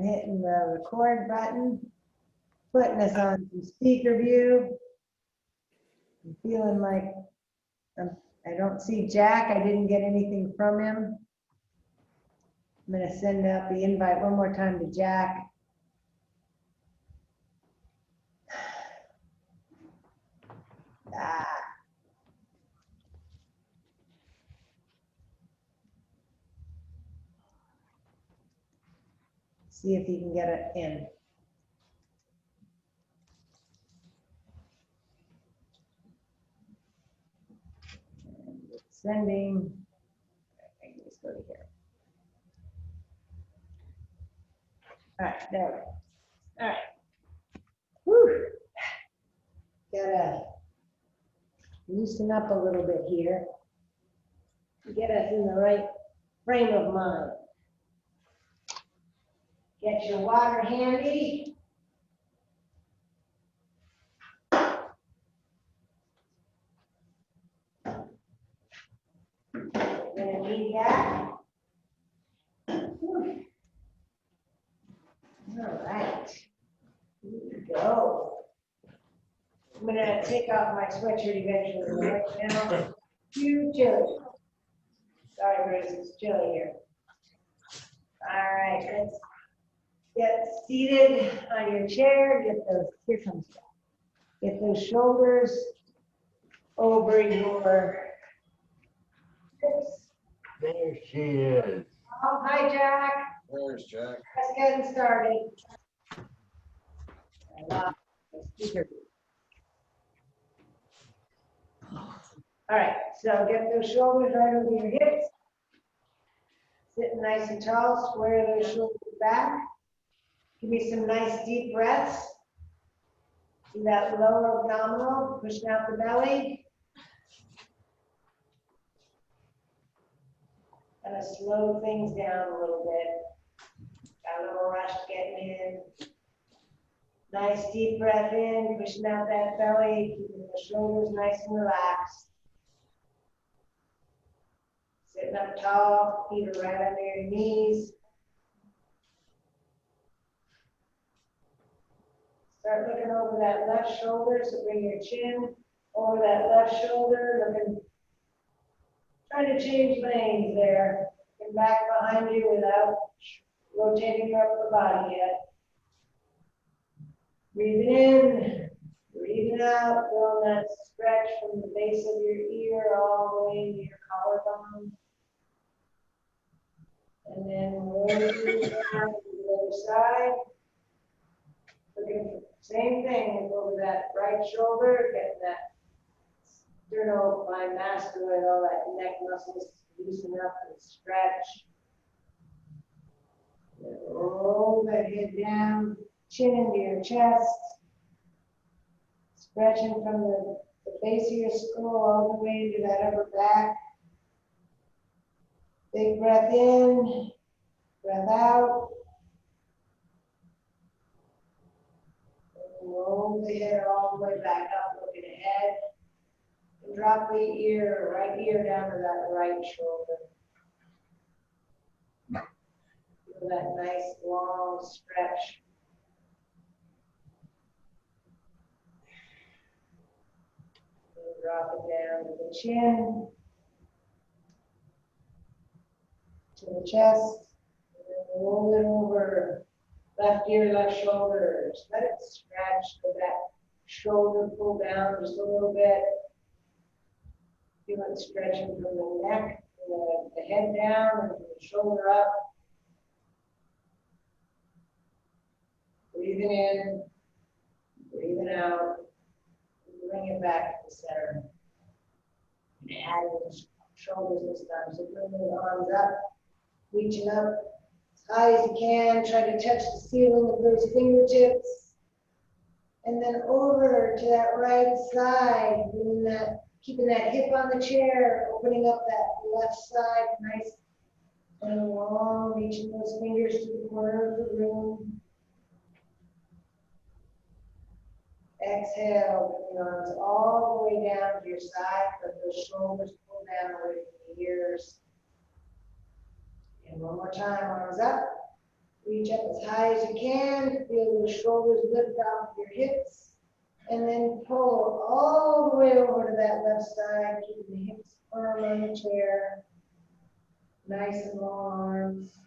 hitting the record button, putting us on some speaker view. I'm feeling like I don't see Jack. I didn't get anything from him. I'm going to send out the invite one more time to Jack. See if he can get it in. Sending. Okay, let's go to here. All right, there we go. All right. Whew. Gotta loosen up a little bit here. Get us in the right frame of mind. Get your water handy. Gonna need that. Whew. All right. Here we go. I'm gonna take off my sweatshirt eventually. Right now, too chilly. Sorry, Bruce, it's chilly here. All right, let's get seated on your chair. Get those, here comes Jack. Get those shoulders over your hips. There she is. Oh, hi, Jack. There's Jack. Let's get started. All right, so get those shoulders right over your hips. Sitting nice and tall, square those shoulders back. Give me some nice deep breaths. Do that lower abdominal, pushing out the belly. Kind of slow things down a little bit. Got a little rush getting in. Nice deep breath in, pushing out that belly, keeping the shoulders nice and relaxed. Sitting up tall, feet are right under your knees. Start looking over that left shoulder, so bring your chin over that left shoulder, looking, trying to change lanes there. Get back behind you without rotating your upper body yet. Breathing in, breathing out, feeling that stretch from the base of your ear all the way into your collarbone. And then rolling down to the other side. Looking for the same thing over that right shoulder, getting that sternocleidomastoid, all that neck muscles loosen up and stretch. And roll that head down, chin into your chest. Stretching from the base of your skull all the way into that upper back. Big breath in, breath out. And roll the head all the way back up, looking ahead. And drop the ear, right ear down to that right shoulder. Feel that nice long stretch. And drop it down to the chin. To the chest, and then roll it over left ear, left shoulder. Just let it stretch, let that shoulder pull down just a little bit. Feel it stretching from the neck, the head down, and from the shoulder up. Breathing in, breathing out, and bring it back to the center. And add the shoulders this time, so bring the arms up. Reaching up as high as you can, try to touch the ceiling of those fingertips. And then over to that right side, doing that, keeping that hip on the chair, opening up that left side, nice and long, reaching those fingers to the corner of the room. Exhale, bring your arms all the way down to your side, let those shoulders pull down away from the ears. And one more time, arms up, Reach up as high as you can, feel the shoulders lift off your hips, and then pull all the way over to that left side, keeping the hips firm on the chair. Nice and long arms.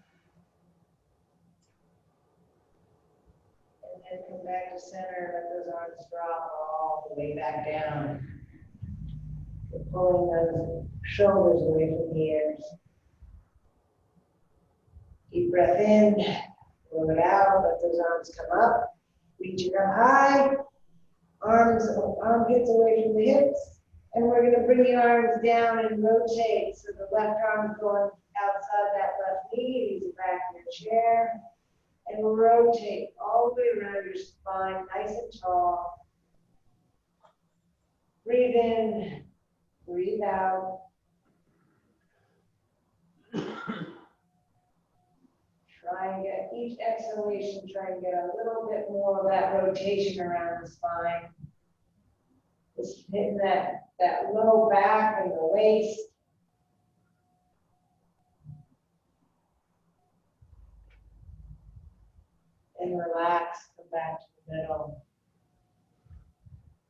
And then come back to center, let those arms drop all the way back down. You're pulling those shoulders away from the ears. Deep breath in, blow it out, let those arms come up. Reach it up high, armpits away from the hips. And we're going to bring your arms down and rotate. So the left arm going outside that left knee, knees back in your chair. And rotate all the way around your spine, nice and tall. Breathe in, breathe out. Try and get each exhalation, try and get a little bit more of that rotation around the spine. Just hitting that low back and the waist. And relax, come back to the middle.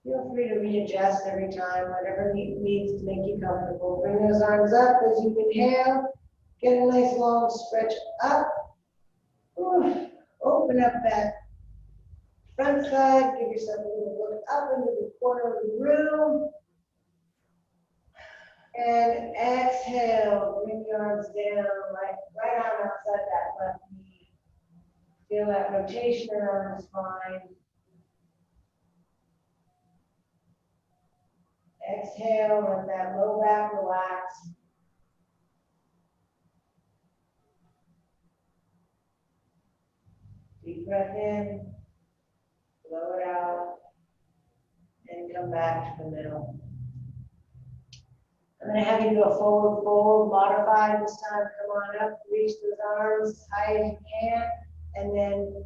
Feel free to readjust every time, whatever needs to make you comfortable. Bring those arms up as you inhale. Get a nice long stretch up. Open up that front side. Give yourself a little look up into the corner of the room. And exhale, bring the arms down, right arm outside that left knee. Feel that rotation around the spine. Exhale, let that low back relax. Deep breath in, blow it out, and come back to the middle. I'm going to have you do a forward fold, modified this time. Come on up, reach those arms as high as you can, and then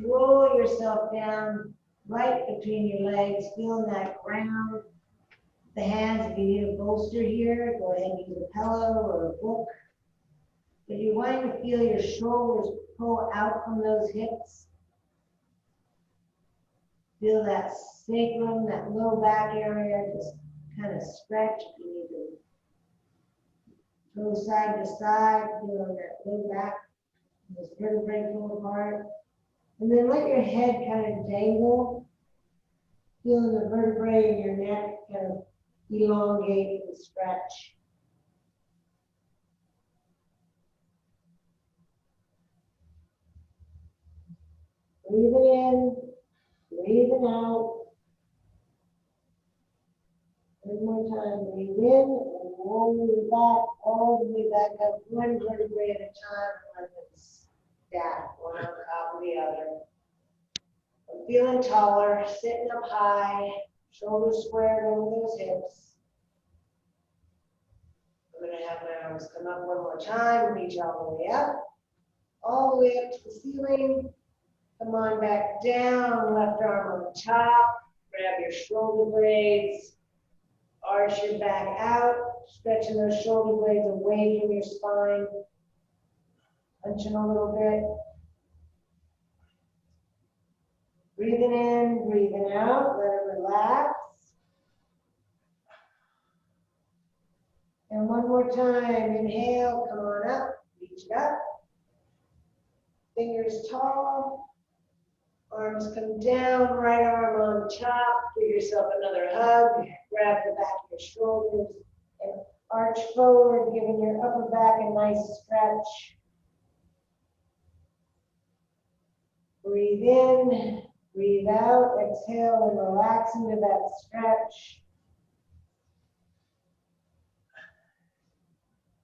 roll yourself down right between your legs, feeling that ground. The hands, if you need a bolster here, go ahead and use a pillow or a book. If you want to feel your shoulders pull out from those hips, feel that sacrum, that low back area, just kind of stretch. If you need to go side to side, feeling that low back, those vertebrae pull apart. And then let your head kind of dangle, feeling the vertebrae in your neck kind of elongate and stretch. Breathing in, breathing out. One more time, breathe in and roll your back all the way back up, one vertebrae at a time, like it's stacked, one on top of the other. I'm feeling taller, sitting up high, shoulders squared over those hips. I'm going to have my arms come up one more time, reach all the way up, all the way up to the ceiling. Come on back down, left arm on top, grab your shoulder blades, arch your back out, stretching those shoulder blades away from your spine, punching a little bit. Breathing in, breathing out, let it relax. And one more time, inhale, come on up, reach it up. Fingers tall, arms come down, right arm on top, give yourself another hug, grab the back of your shoulders, and arch forward, giving your upper back a nice stretch. Breathe in, breathe out, exhale, and relax into that stretch.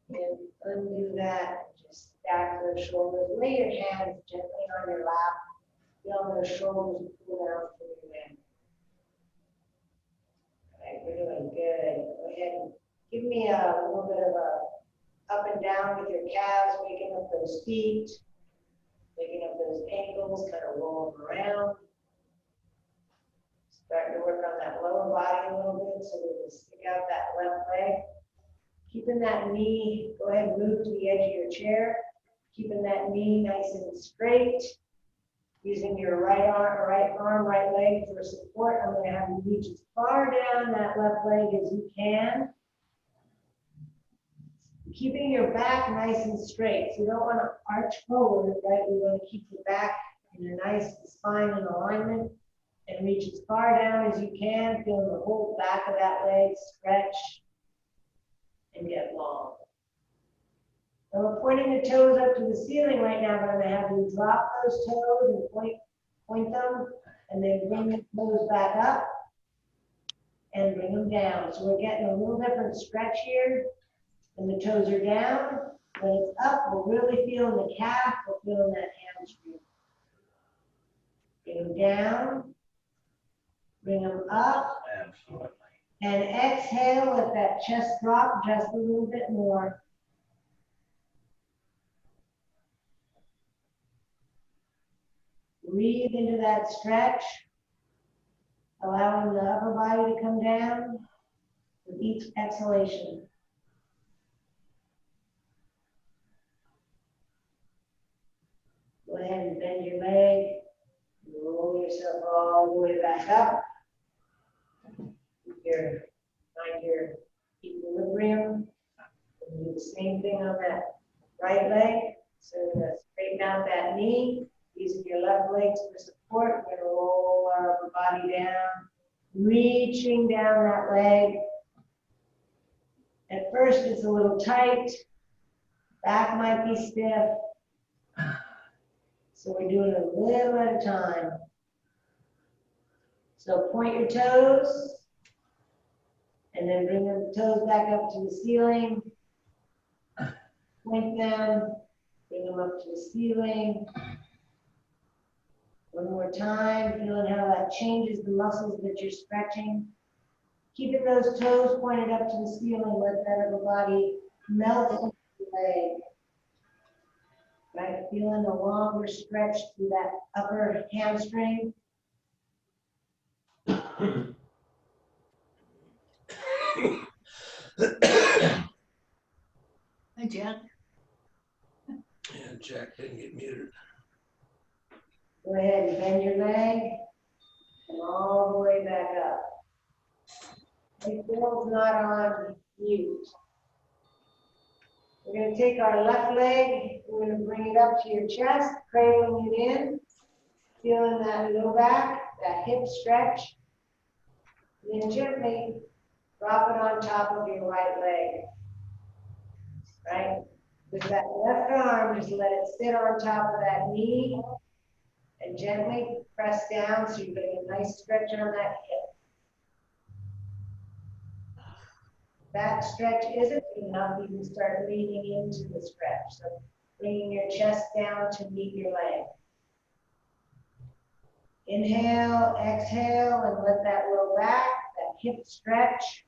And undo that, just stack those shoulders, lay your hands gently on your lap. Feel those shoulders pull out through your neck. All right, we're doing good. Go ahead and give me a little bit of a up and down with your calves, waking up those feet, waking up those ankles, kind of roll them around. Starting to work on that lower body a little bit so we can stick out that left leg. Keeping that knee, go ahead and move to the edge of your chair. Keeping that knee nice and straight. Using your right arm, right leg for support. I'm going to have you reach as far down that left leg as you can. Keeping your back nice and straight. So you don't want to arch forward, right? We want to keep your back in a nice spine and alignment and reach as far down as you can. Feel the whole back of that leg stretch and get long. And we're pointing the toes up to the ceiling right now, but I'm going to have you drop those toes and point them, and then bring the toes back up and bring them down. So we're getting a little different stretch here. When the toes are down, when it's up, we're really feeling the calf, we're feeling that hamstring. Bring them down, bring them up, Absolutely. and exhale, let that chest drop just a little bit more. Breathe into that stretch, allowing the upper body to come down with each exhalation. Go ahead and bend your leg, roll yourself all the way back up. Find your equilibrium. And do the same thing on that right leg. So we're going to straighten out that knee. Using your left leg for support, we're going to roll our upper body down, reaching down that leg. At first, it's a little tight. Back might be stiff. So we're doing a little at a time. So point your toes, and then bring the toes back up to the ceiling. Point them, bring them up to the ceiling. One more time, feeling how that changes the muscles that you're stretching. Keeping those toes pointed up to the ceiling, let that upper body melt into the leg. Right, feeling a longer stretch through that upper hamstring. Hi, Jack. And Jack didn't get muted. Go ahead and bend your leg and all the way back up. Your bill's not on mute. We're going to take our left leg, we're going to bring it up to your chest, cradling it in, feeling that low back, that hip stretch. And then gently drop it on top of your right leg. Right? With that left arm, just let it sit on top of that knee and gently press down so you're getting a nice stretch on that hip. If that stretch isn't enough, you can start leaning into the stretch. So bringing your chest down to meet your leg. Inhale, exhale, and let that low back, that hip stretch.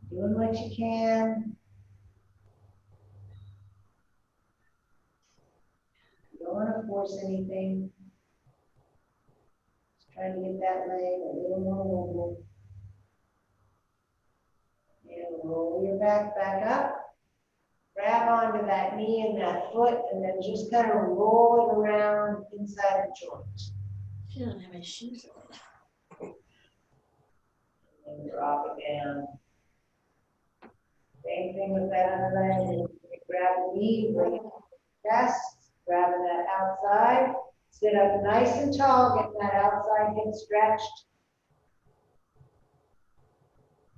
Doing what you can. You don't want to force anything. Just trying to get that leg a little more mobile. And roll your back up. Grab onto that knee and that foot, and then just kind of roll it around inside the joint. She doesn't have any shoes on. And drop it down. Same thing with that other leg. You grab the knee, bring it to the chest, grabbing that outside. Sit up nice and tall, getting that outside hip stretched.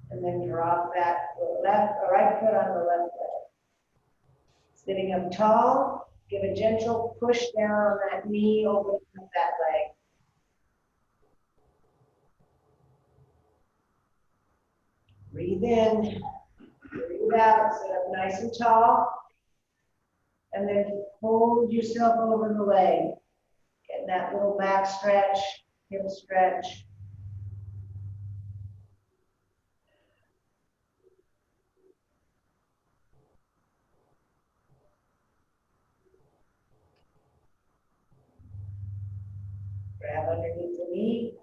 And then drop that right foot on the left leg. Sitting up tall, give a gentle push down on that knee, opening up that leg. Breathe in, breathe out, sit up nice and tall. And then hold yourself over the leg. Getting that little back stretch, hip stretch. Grab underneath the knee,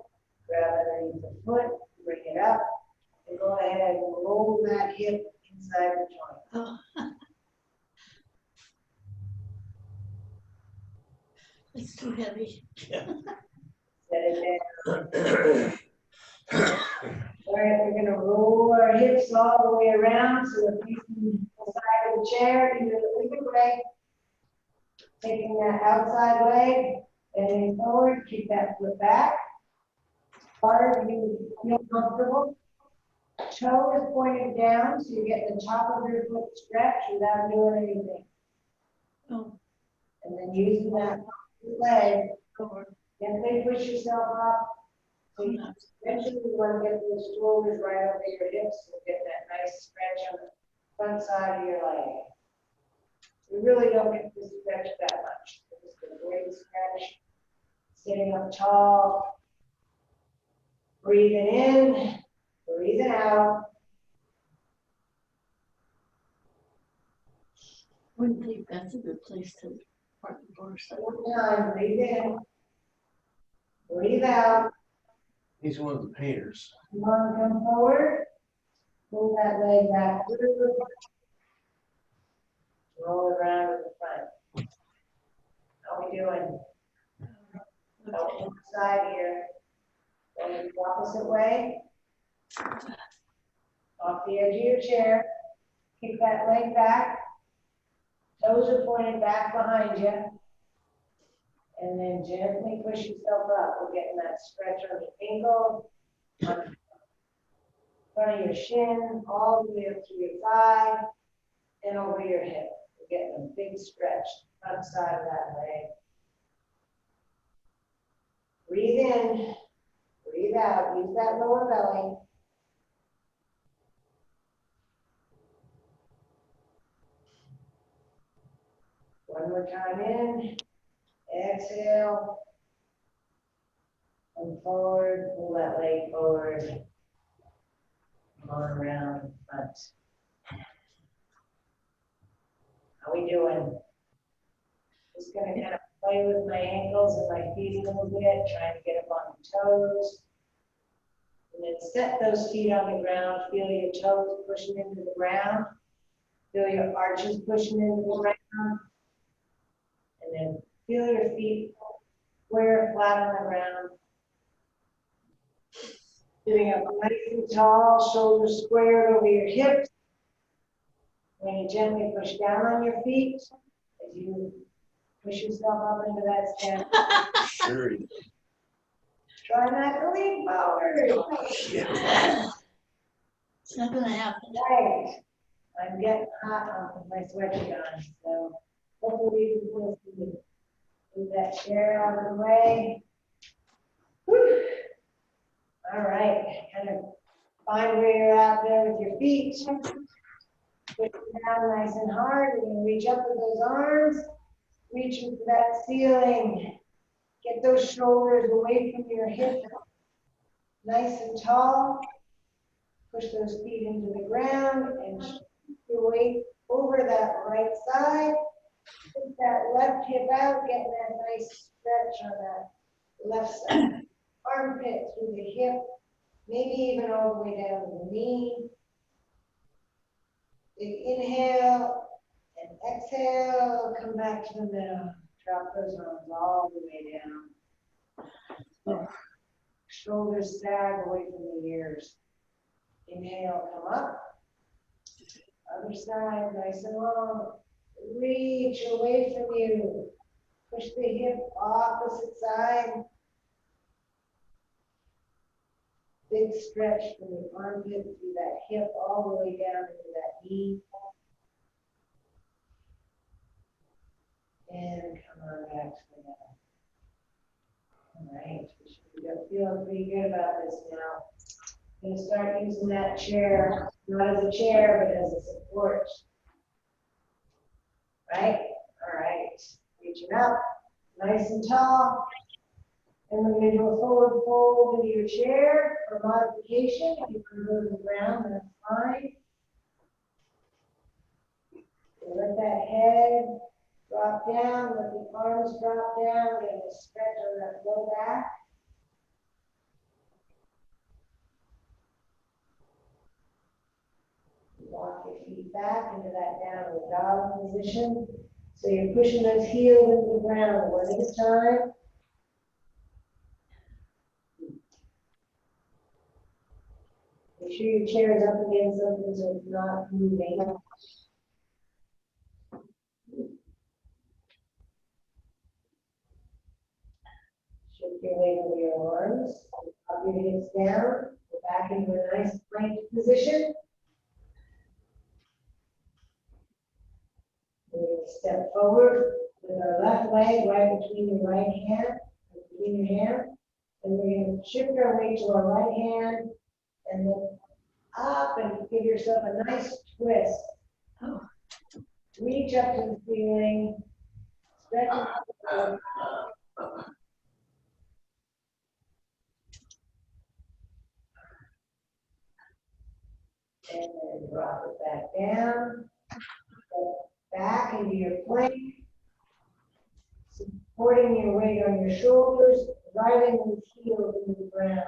grab underneath the foot, bring it up, and go ahead and roll that hip inside the joint. Oh. It's too heavy. Set it down. All right, we're gonna roll our hips all the way around, so we're facing the side of the chair, either the leave it right. Taking that outside leg, bending forward, keep that foot back. Hard, you feel comfortable. Toe is pointed down, so you get the top of your foot stretched without doing anything. Oh, And then using that leg, Lord. gently push yourself up. So you eventually you want to get those shoulders right over your hips and get that nice stretch on the front side of your leg. We really don't get to stretch that much. Just a great stretch. Sitting up tall. Breathing in, breathing out. Wouldn't think that's a good place to park the motorcycle. One time, breathe in. Breathe out. He's one of the painters. Come on, come forward. Pull that leg back. Roll it around to the front. How we doing? Okay. Side here. Going the opposite way. Off the edge of your chair. Kick that leg back. Toes are pointed back behind you. And then gently push yourself up. We're getting that stretch on the ankle, on front of your shin, all the way up to your thigh, and over your hip. We're getting a big stretch, front side of that leg. Breathe in, breathe out, use that lower belly. One more time in, exhale, and forward, pull that leg forward, on around in front. How we doing? Just gonna kind of play with my ankles and my feet a little bit, trying to get up on the toes. And then set those feet on the ground, feel your toes pushing into the ground, feel your arches pushing into the ground. And then feel your feet square, flat on the ground. Sitting up nice and tall, shoulders squared over your hips. When you gently push down on your feet, as you push yourself up into that stance, Sure. try not to lean forward. Yeah. It's not gonna happen. Right. I'm getting hot with my sweatshirt on, so hopefully we will see. Move that chair out of the way. Whew. All right, kind of find where you're at there with your feet. Push it down nice and hard. You're going to reach up with those arms, reaching for that ceiling. Get those shoulders away from your hips, nice and tall. Push those feet into the ground and shift your weight over that right side. Put that left hip out, getting that nice stretch on that left side. Armpit through the hip, maybe even all the way down to the knee. Big inhale and exhale, come back to the middle. Drop those arms all the way down. Shoulders sag away from the ears. Inhale, come up. Other side, nice and long. Reach away from you. Push the hip opposite side. Big stretch from the armpit through that hip all the way down into that knee. And come on back to the middle. All right, we should be feeling pretty good about this now. I'm going to start using that chair, not as a chair, but as a support. Right? All right. Reaching up, nice and tall. And we're going to do a forward fold into your chair for modification. If you can move the ground, that's fine. So let that head drop down, let the arms drop down, get a stretch on that low back. Walk your feet back into that downward dog position. So you're pushing those heels into the ground one at a time. Make sure your chair is up against something so it's not moving. Shift your weight over your arms, drop your hips down, go back into a nice plank position. We're going to step forward with our left leg right between your right hand, between your hands. And we're going to shift our weight to our right hand and then up and give yourself a nice twist. Oh. Reach up to the ceiling, stretch it. And then drop it back down. Go back into your plank. Supporting your weight on your shoulders, driving the heels into the ground.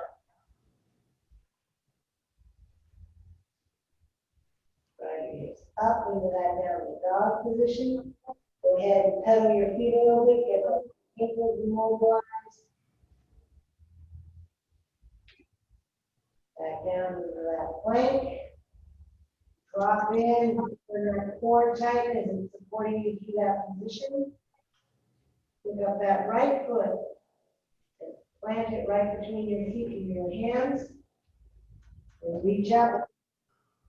Drive your hips up into that downward dog position. Go ahead and pedal your feet a little bit, get the ankles immobilized. Back down into that plank. Drop in, bring that core tightness and supporting you to that position. Pick up that right foot and plant it right between your feet and your hands. And reach up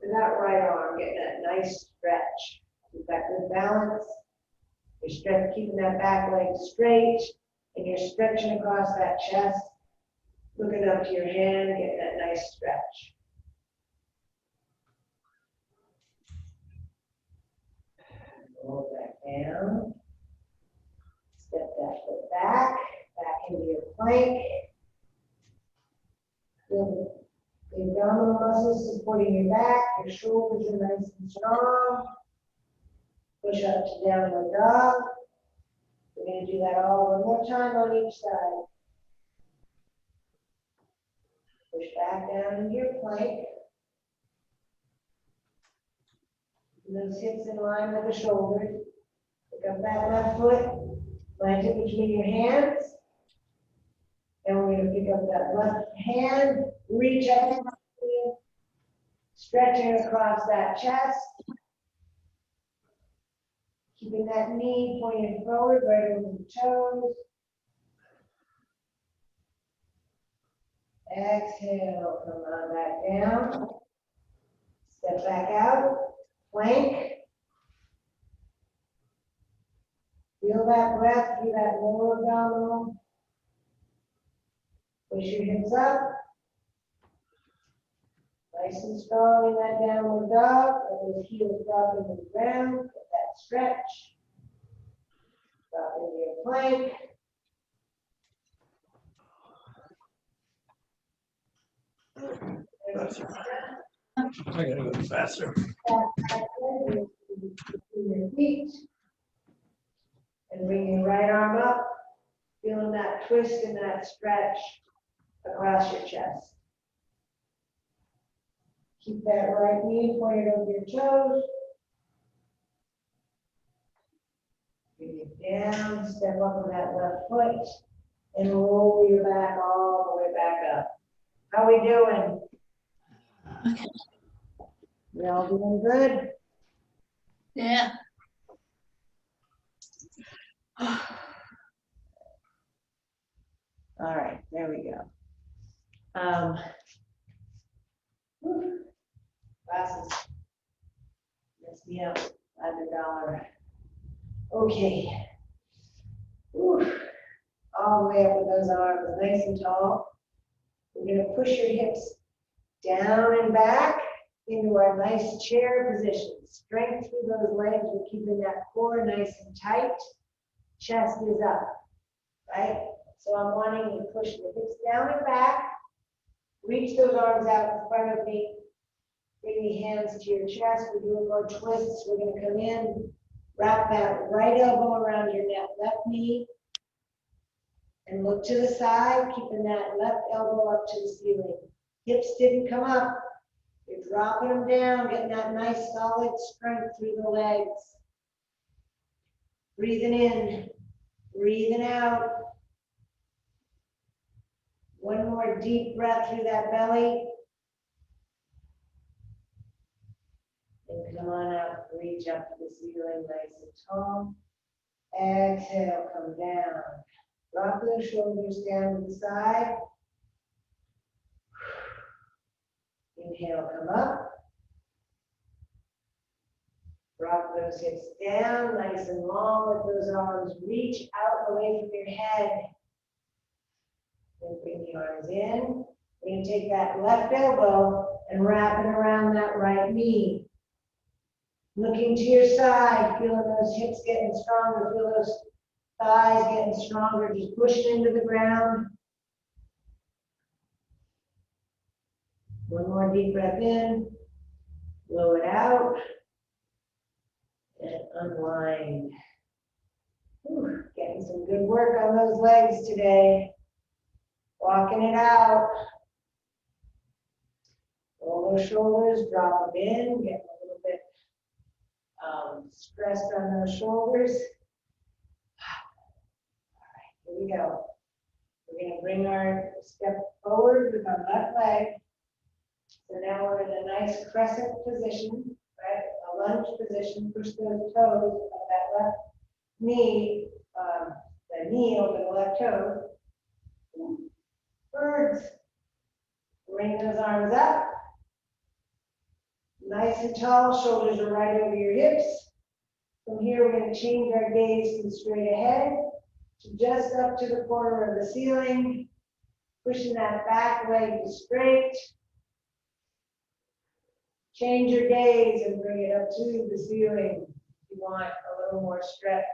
to that right arm, get that nice stretch. You've got good balance. You're keeping that back leg straight, and you're stretching across that chest, looking up to your hand, getting that nice stretch. Roll back down. Step that foot back into your plank. Feel the abdominal muscles supporting your back, your shoulders are nice and strong. Push up to downward dog. We're going to do that all one more time on each side. Push back down into your plank. Those hips in line with the shoulders. Pick up that left foot, plant it between your hands. And we're going to pick up that left hand, reach up, stretching across that chest. Keeping that knee pointed forward, right over the toes. Exhale, come on back down. Step back out, plank. Feel that breath through that lower abdominal. Push your hips up. Nice and strong in that downward dog. Let those heels drop into the ground. Get that stretch. Drop into your plank. I gotta go faster. Between your feet. And bring your right arm up. Feeling that twist and that stretch across your chest. Keep that right knee pointed over your toes. Bring it down, step up on that left foot, and roll your back all the way back up. How we doing? Okay. We all doing good? Yeah. All right, there we go. Glasses. Mess me up. $100. Okay. Whew. All the way up with those arms, nice and tall. We're going to push your hips down and back into our nice chair position. Strength through those legs. We're keeping that core nice and tight. Chest is up, right? So I'm wanting you to push the hips down and back. Reach those arms out in front of me. Bring the hands to your chest. We're doing more twists. We're going to come in, wrap that right elbow around your left knee, and look to the side, keeping that left elbow up to the ceiling. Hips didn't come up. You're dropping them down, getting that nice solid strength through the legs. Breathing in, breathing out. One more deep breath through that belly. And come on up, reach up to the ceiling nice and tall. Exhale, come down. Drop those shoulders down to the side. Inhale, come up. Drop those hips down, nice and long. Let those arms reach out away from your head. Then bring the arms in. We're going to take that left elbow and wrap it around that right knee. Looking to your side, feeling those hips getting stronger, feel those thighs getting stronger, just pushing into the ground. One more deep breath in, blow it out, and unwind. Whew, getting some good work on those legs today. Walking it out. Roll those shoulders, drop them in, get a little bit stressed on those shoulders. All right, here we go. We're going to bring our step forward with our left leg. So now we're in a nice crescent position, right? A lunge position. Push those toes of that left knee, the knee over the left toe. Birds. Bring those arms up. Nice and tall, shoulders are right over your hips. From here, we're going to change our gaze from straight ahead to just up to the corner of the ceiling, pushing that back leg to straight. Change your gaze and bring it up to the ceiling. If you want a little more stretch,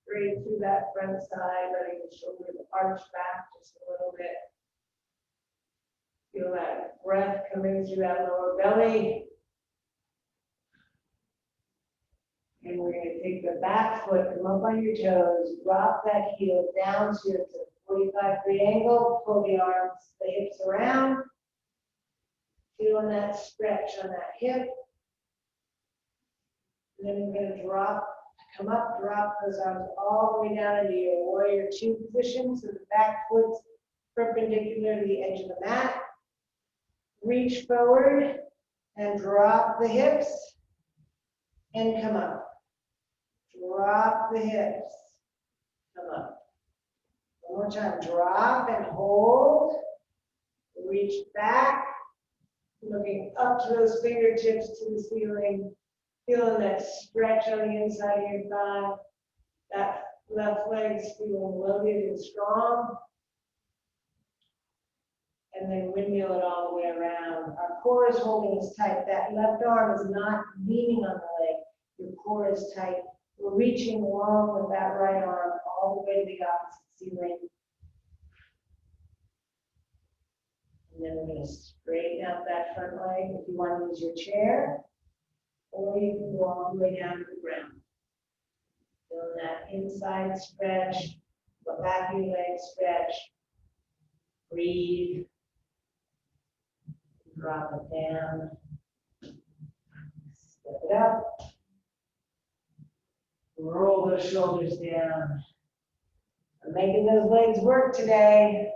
straight through that front side, letting the shoulders arch back just a little bit. Feel that breath coming through that lower belly. And we're going to take the back foot, come up on your toes, drop that heel down to a 45-degree angle, pull the arms, the hips around, feeling that stretch on that hip. And then we're going to come up, drop those arms all the way down into your warrior two position, so the back foot's perpendicular to the edge of the mat. Reach forward and drop the hips and come up. Drop the hips, come up. One more time, drop and hold. Reach back, looking up to those fingertips to the ceiling. Feeling that stretch on the inside of your thigh. That left leg's feeling loaded and strong. And then windmill it all the way around. Our core is holding us tight. That left arm is not leaning on the leg. Your core is tight. We're reaching along with that right arm all the way to the opposite ceiling. And then we're going to straighten out that front leg. If you want to use your chair, or you can go all the way down to the ground. Feeling that inside stretch, the back of your leg stretch. Breathe. Drop it down. Step it up. Roll those shoulders down. I'm making those legs work today.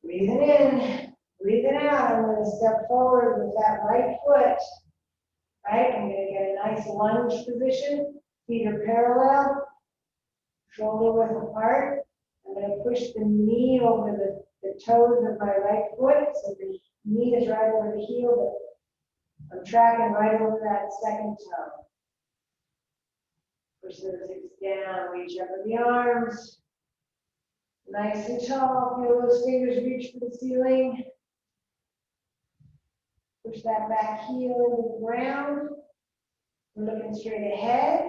Breathing in, breathing out. I'm going to step forward with that right foot. Right? I'm going to get a nice lunge position. Feet are parallel. Shoulder width apart. I'm going to push the knee over the toes of my right foot. So the knee is right over the heel, but I'm tracking right over that second toe. Push those hips down, reach up with the arms. Nice and tall. Feel those fingers reach for the ceiling. Push that back heel into the ground. We're looking straight ahead.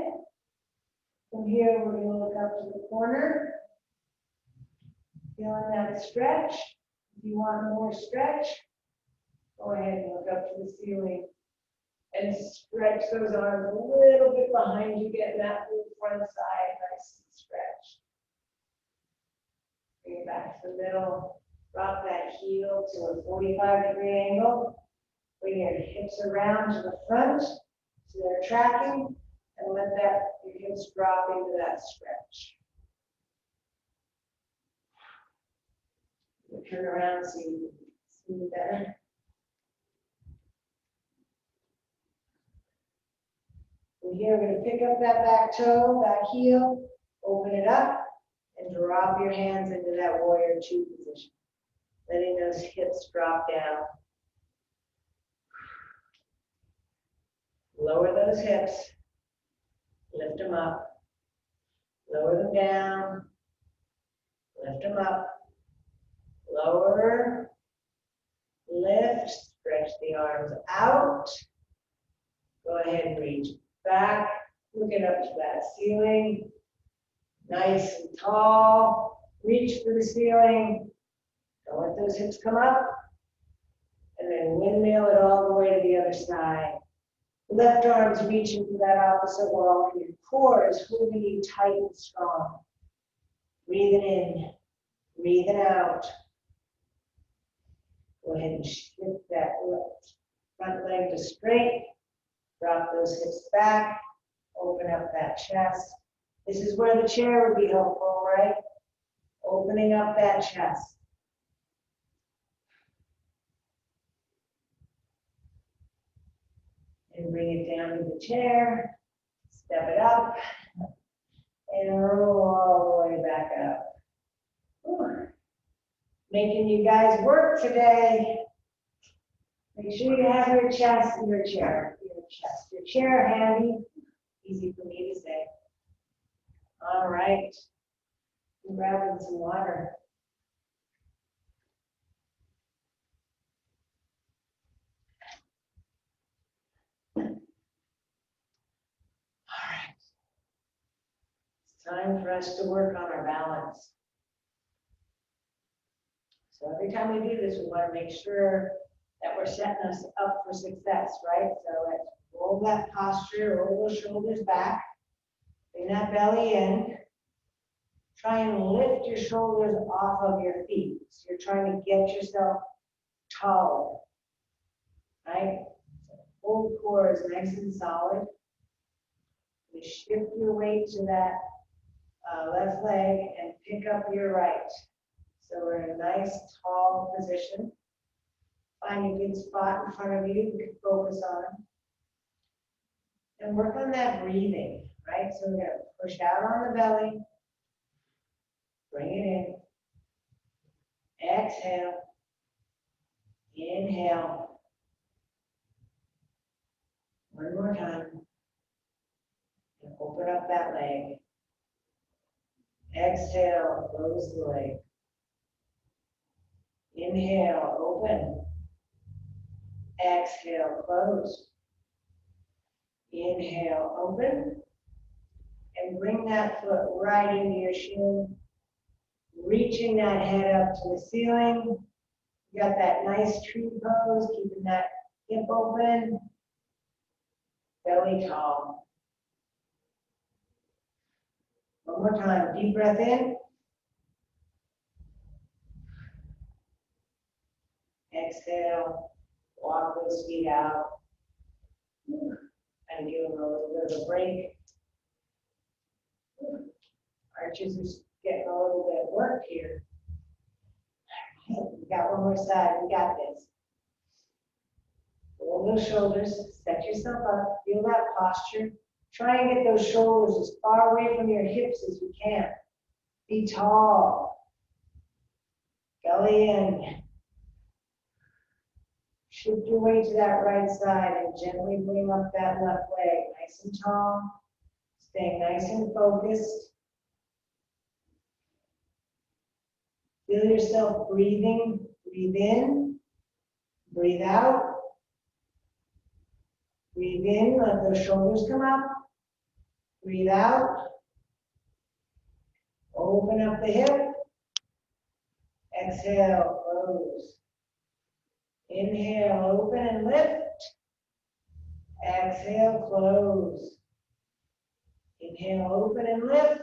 From here, we're going to look up to the corner. Feeling that stretch. If you want more stretch, go ahead and look up to the ceiling. And stretch those arms a little bit behind you, getting that full front side nice and stretched. Bring it back to the middle. Drop that heel to a 45-degree angle. Bring your hips around to the front so they're tracking, and let your hips drop into that stretch. Turn around so you can see better. From here, we're going to pick up that back toe, back heel, open it up, and drop your hands into that warrior two position. Letting those hips drop down. Lower those hips, lift them up, lower them down, lift them up, lower, lift, stretch the arms out. Go ahead and reach back, looking up to that ceiling. Nice and tall, reach for the ceiling. Don't let those hips come up. And then windmill it all the way to the other side. Left arm's reaching for that opposite wall, and your core is holding you tight and strong. Breathing in, breathing out. Go ahead and shift that front leg to straight. Drop those hips back. Open up that chest. This is where the chair would be helpful, right? Opening up that chest. And bring it down to the chair, step it up, and roll all the way back up. Whew. Making you guys work today. Make sure you have your chest in your chair. Your chair handy. Easy for me to say. All right. I'm grabbing some water. Time for us to work on our balance. So every time we do this, we want to make sure that we're setting us up for success, right? So let's roll that posture, roll those shoulders back, bring that belly in. Try and lift your shoulders off of your feet. So you're trying to get yourself taller, right? So full core is nice and solid. You shift your weight to that left leg and pick up your right. So we're in a nice tall position. Find a good spot in front of you can focus on. And work on that breathing, right? So we're going to push out on the belly. Bring it in. Exhale. Inhale. One more time. And open up that leg. Exhale, close the leg. Inhale, open. Exhale, close. Inhale, open. And bring that foot right into your shin. Reaching that head up to the ceiling. You got that nice tree pose, keeping that hip open. Belly tall. One more time, deep breath in. Exhale, walk those feet out. And give them a little bit of a break. Arches are getting a little bit work here. We got one more side, we got this. Roll those shoulders, set yourself up, feel that posture. Try and get those shoulders as far away from your hips as you can. Be tall. Belly in. Shift your weight to that right side and gently bring up that left leg. Nice and tall. Stay nice and focused. Feel yourself breathing. Breathe in. Breathe out. Breathe in, let those shoulders come up. Breathe out. Open up the hip. Exhale, close. Inhale, open and lift. Exhale, close. Inhale, open and lift.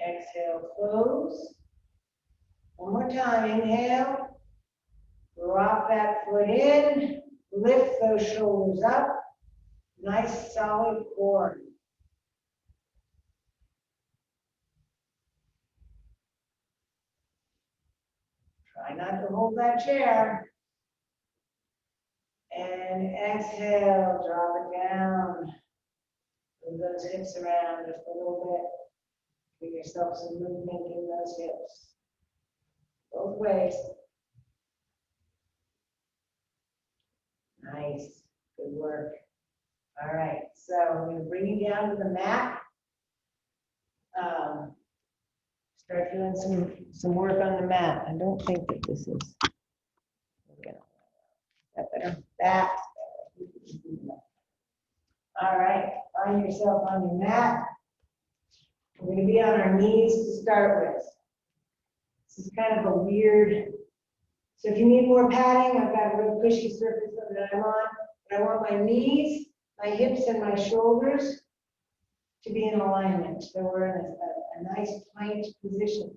Exhale, close. One more time, inhale. Drop that foot in, lift those shoulders up. Nice solid core. Try not to hold that chair. And exhale, drop it down. Move those hips around just a little bit. Give yourself some movement in those hips. Both ways. Nice. Good work. All right. So I'm going to bring you down to the mat. Start doing some work on the mat. I don't think that this is. That better. That's better. All right. Find yourself on your mat. We're going to be on our knees to start with. This is kind of a weird. So if you need more padding, I've got a real cushy surface that I'm on. But I want my knees, my hips, and my shoulders to be in alignment. So we're in a nice planked position.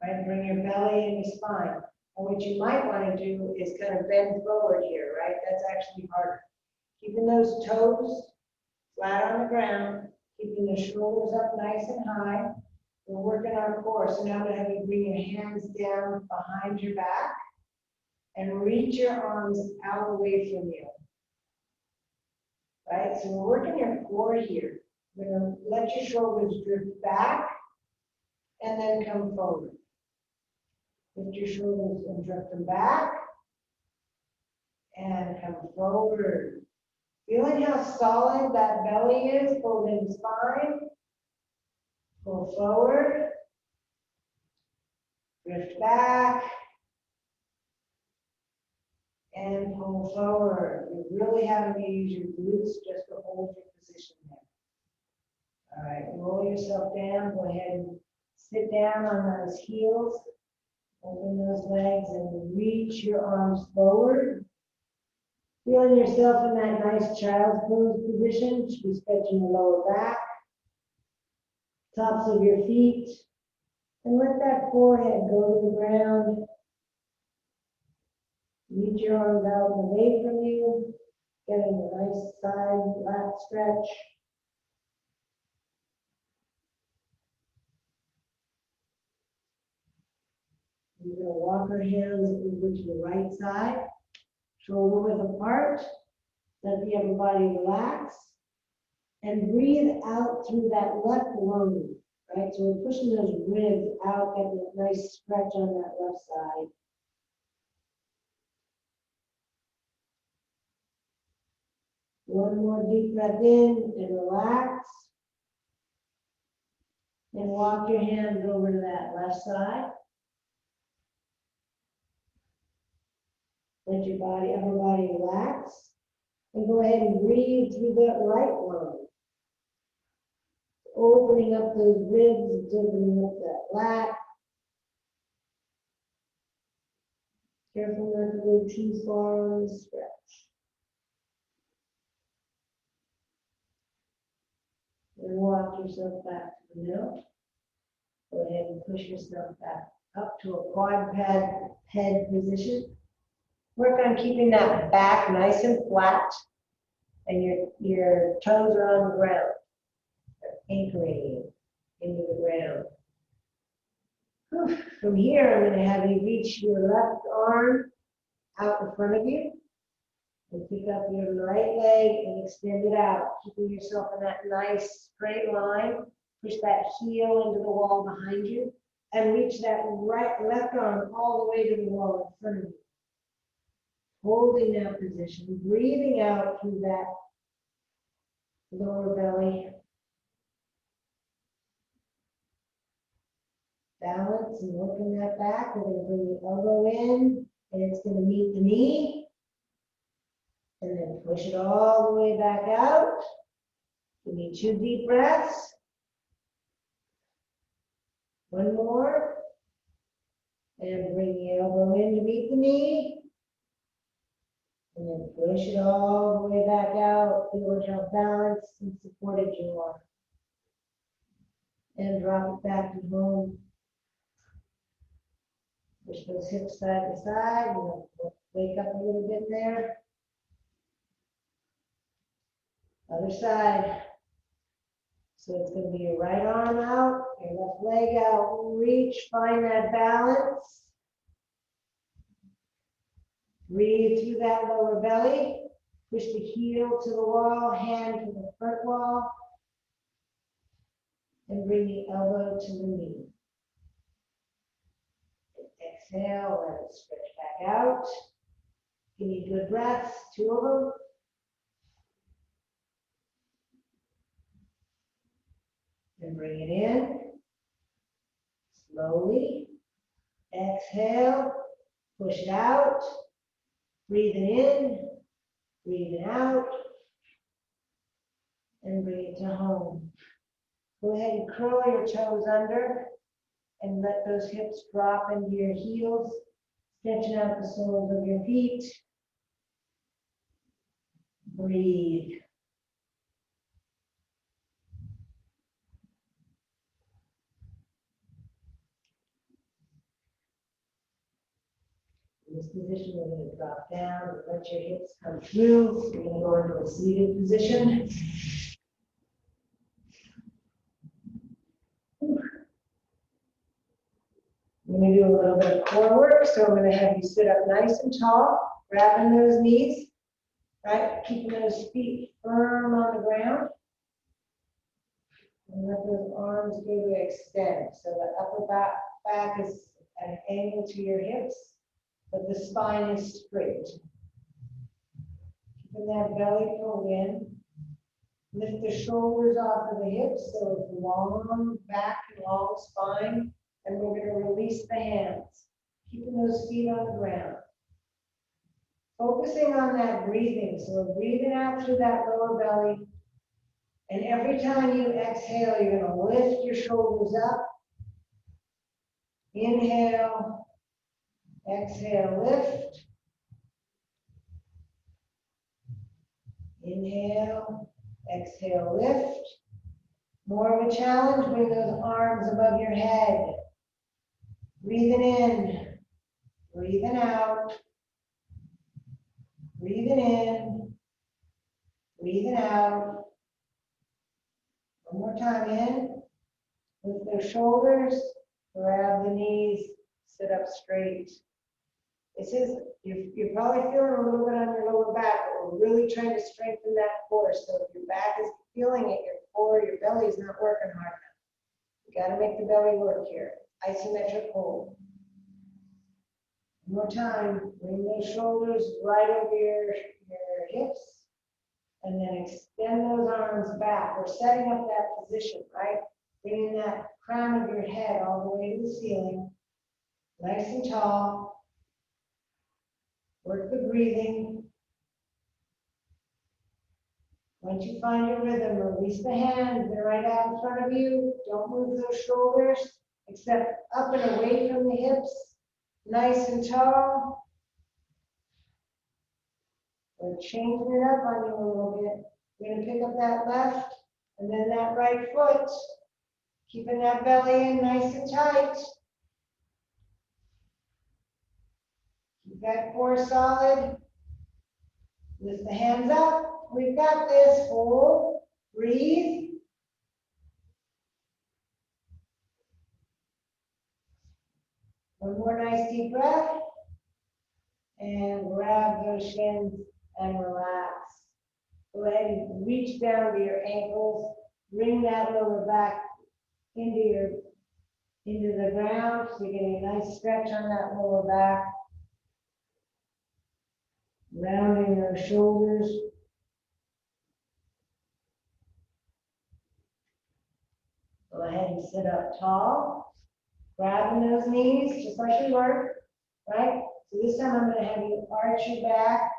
Right? Bring your belly and your spine. And what you might want to do is kind of bend forward here, right? That's actually harder. Keeping those toes flat on the ground, keeping the shoulders up nice and high. We're working our core. So now I'm going to have you bring your hands down behind your back and reach your arms out away from you. Right? So we're working your core here. We're going to let your shoulders drift back and then come forward. Lift your shoulders and drift them back and come forward. Feeling how solid that belly is, pull in the spine, pull forward, drift back, and pull forward. You're really having to use your glutes just to hold your position there. All right, roll yourself down, go ahead and sit down on those heels, open those legs and reach your arms forward. Feeling yourself in that nice child's pose position. Should be stretching your lower back, tops of your feet, and let that forehead go to the ground. Reach your arms out and away from you, getting a nice side lat stretch. We're going to walk our hands over to the right side, shoulder width apart. Let the upper body relax. And breathe out through that left lung, right? So we're pushing those ribs out, getting a nice stretch on that left side. One more deep breath in and relax. And walk your hands over to that left side. Let your upper body relax. And go ahead and breathe through that right lung. Opening up those ribs, it's opening up that lat. Careful not to go too far on the stretch. And walk yourself back to the middle. Go ahead and push yourself back up to a quad head position. Work on keeping that back nice and flat, and your toes are on the ground. They're anchoring into the ground. Whew. From here, I'm going to have you reach your left arm out in front of you, and pick up your right leg and extend it out, keeping yourself in that nice straight line. Push that heel into the wall behind you, and reach that left arm all the way to the wall in front of you. Holding that position, breathing out through that lower belly. Balance and working that back. We're going to bring the elbow in, and it's going to meet the knee. And then push it all the way back out. Give me 2 deep breaths. One more. And bring the elbow in to meet the knee. And then push it all the way back out. Feel how balanced and supported you are. And drop it back to home. Push those hips side to side, wake up a little bit there. Other side. So it's going to be your right arm out, your left leg out, reach, find that balance. Breathe through that lower belly. Push the heel to the wall, hand to the front wall. And bring the elbow to the knee. Exhale, let it stretch back out. Give me good breaths, 2 of them. And bring it in. Slowly. Exhale, push it out. Breathing in, breathing out. And bring it to home. Go ahead and curl your toes under and let those hips drop into your heels, stretching out the soles of your feet. Breathe. In this position, we're going to drop down and let your hips come through. We're going to go into a seated position. We're going to do a little bit of core work, so I'm going to have you sit up nice and tall, grabbing those knees, right? Keeping those feet firm on the ground. And let those arms go to extend. So the upper back is at an angle to your hips, but the spine is straight. Keeping that belly pulled in. Lift the shoulders off of the hips, so it's long back and long spine. And we're going to release the hands, keeping those feet on the ground. Focusing on that breathing. So we're breathing out through that lower belly. And every time you exhale, you're going to lift your shoulders up. Inhale, exhale, lift. Inhale, exhale, lift. More of a challenge, bring those arms above your head. Breathing in, breathing out, breathing in, breathing out. One more time in, lift those shoulders, grab the knees, sit up straight. This is, you're probably feeling a little bit on your lower back, but we're really trying to strengthen that core. So if your back is feeling it, your core, your belly is not working hard enough. You got to make the belly work here. Isometric hold. One more time, bring those shoulders right over your hips, and then extend those arms back. We're setting up that position, right? Bringing that crown of your head all the way to the ceiling, nice and tall. Work the breathing. Once you find your rhythm, release the hands. They're right out in front of you. Don't move those shoulders, except up and away from the hips. Nice and tall. We're changing it up on you a little bit. We're going to pick up that left and then that right foot. Keeping that belly in nice and tight. Keep that core solid. Lift the hands up. We've got this. Hold. Breathe. One more nice deep breath. And grab those shins and relax. Go ahead and reach down to your ankles. Bring that lower back into the ground. So you're getting a nice stretch on that lower back. Rounding those shoulders. Go ahead and sit up tall. Grabbing those knees just like you were, right? So this time I'm going to have you arch your back,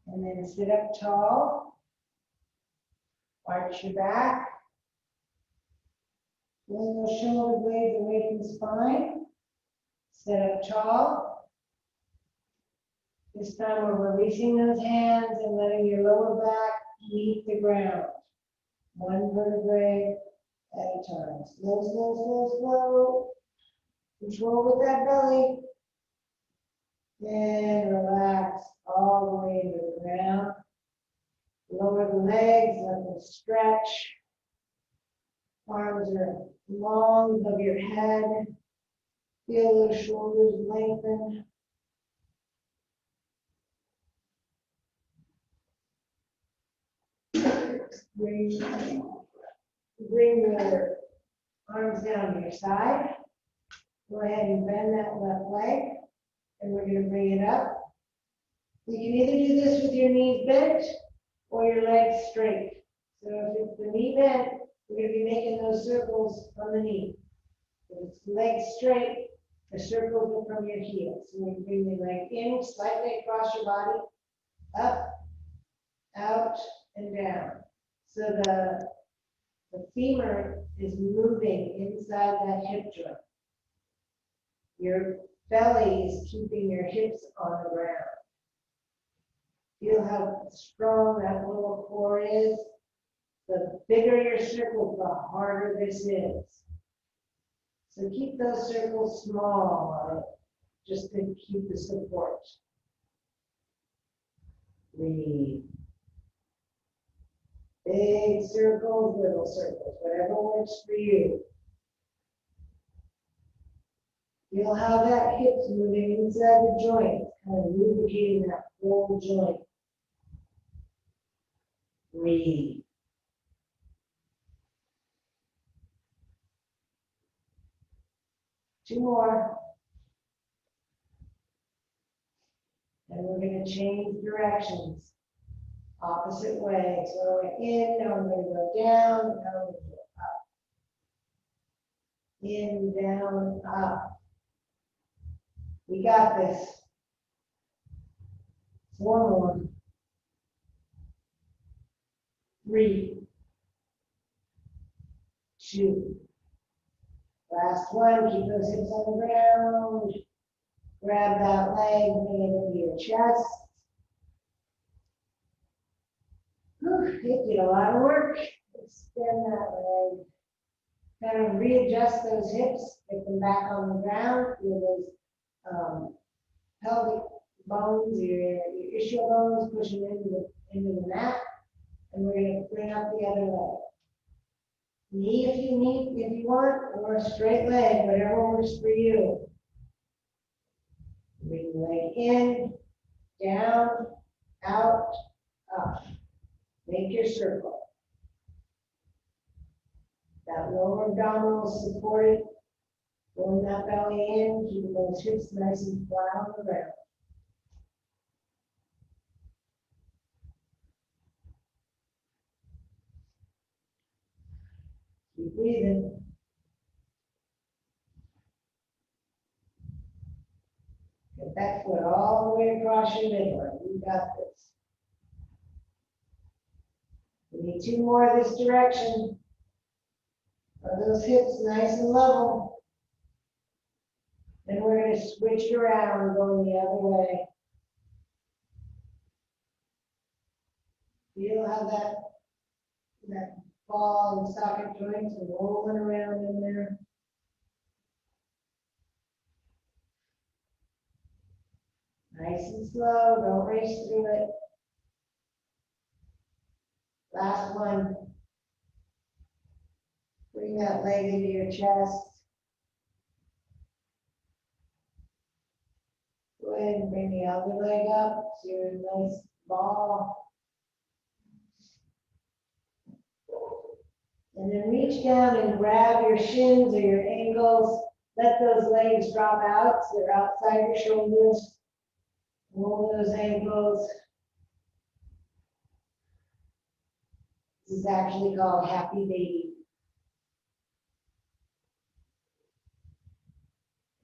and then sit up tall. Arch your back. Bring those shoulder blades away from the spine. Sit up tall. This time we're releasing those hands and letting your lower back meet the ground. One vertebrae at a time. Slow, slow, slow, slow. Control with that belly. And relax all the way into the ground. Lower the legs, let them stretch. Arms are long above your head. Feel those shoulders lengthen. Bring your arms down to your side. Go ahead and bend that left leg, and we're going to bring it up. You can either do this with your knees bent or your legs straight. So if it's the knee bent, we're going to be making those circles from the knee. If it's legs straight, the circles are from your heels. So we bring the leg in slightly across your body, up, out, and down. So the femur is moving inside that hip joint. Your belly is keeping your hips on the ground. Feel how strong that little core is. The bigger your circle, the harder this is. So keep those circles small, just to keep the support. Breathe. Big circles, little circles, whatever works for you. Feel how that hip's moving inside the joint, kind of lubricating that whole joint. Breathe. Two more. And we're going to change directions. Opposite way. So we're in, now I'm going to go down, now I'm going to go up. In, down, up. We got this. Four more. 3, 2. Last one, keep those hips on the ground. Grab that leg, bring it into your chest. Whew, it did a lot of work. Extend that leg. Kind of readjust those hips, get them back on the ground. Feel those pelvic bones, your ischial bones pushing into the mat. And we're going to bring up the other leg. Knee if you want, or a straight leg, whatever works for you. Bring the leg in, down, out, up. Make your circle. That lower abdominal is supported. Pulling that belly in, keeping those hips nice and flat on the ground. Keep breathing. Get that foot all the way across your midline. You got this. We need 2 more this direction. Are those hips nice and level? Then we're going to switch it around, going the other way. Feel how that ball and socket joints are rolling around in there. Nice and slow, don't race through it. Last one. Bring that leg into your chest. Go ahead and bring the other leg up to your nice ball. And then reach down and grab your shins or your ankles. Let those legs drop out so they're outside your shoulders. Roll those ankles. This is actually called Happy Baby.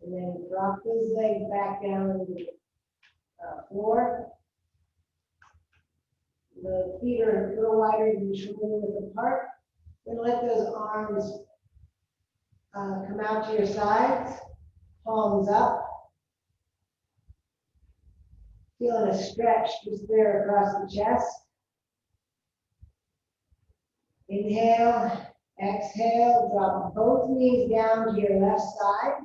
And then drop those legs back down to the floor. The feet are a little wider than shoulder width apart. Then let those arms come out to your sides, palms up. Feeling a stretch just there across the chest. Inhale, exhale, drop both knees down to your left side.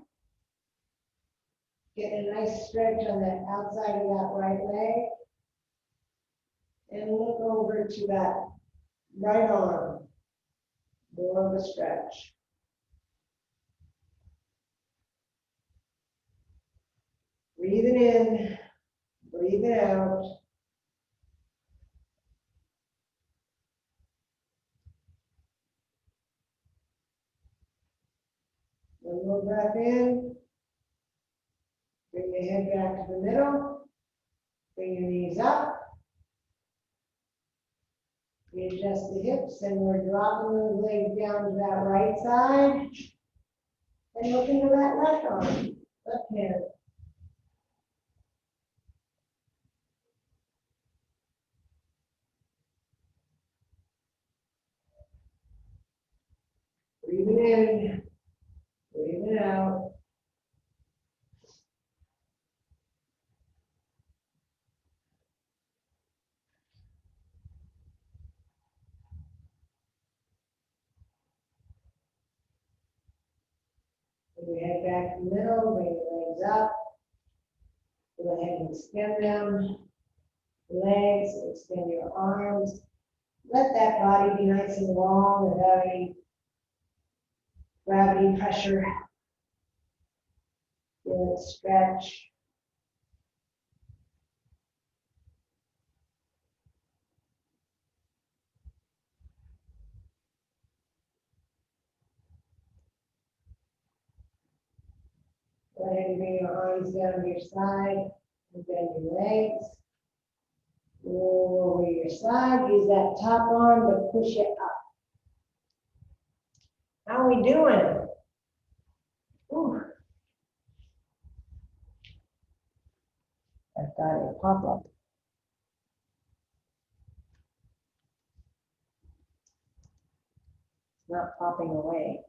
Get a nice stretch on the outside of that right leg. And look over to that right arm. More of a stretch. Breathing in, breathing out. One more breath in. Bring the head back to the middle. Bring your knees up. Readjust the hips, and we're dropping the leg down to that right side. And look into that left arm, left hand. Breathing in, breathing out. Bring your head back to the middle, bring your legs up. Go ahead and extend them. Legs, extend your arms. Let that body be nice and long without any gravity pressure. Feel it stretch. Go ahead and bring your arms down to your side and bend your legs. Roll over your side. Use that top arm to push it up. How are we doing? Ooh. I thought it would pop up. It's not popping away.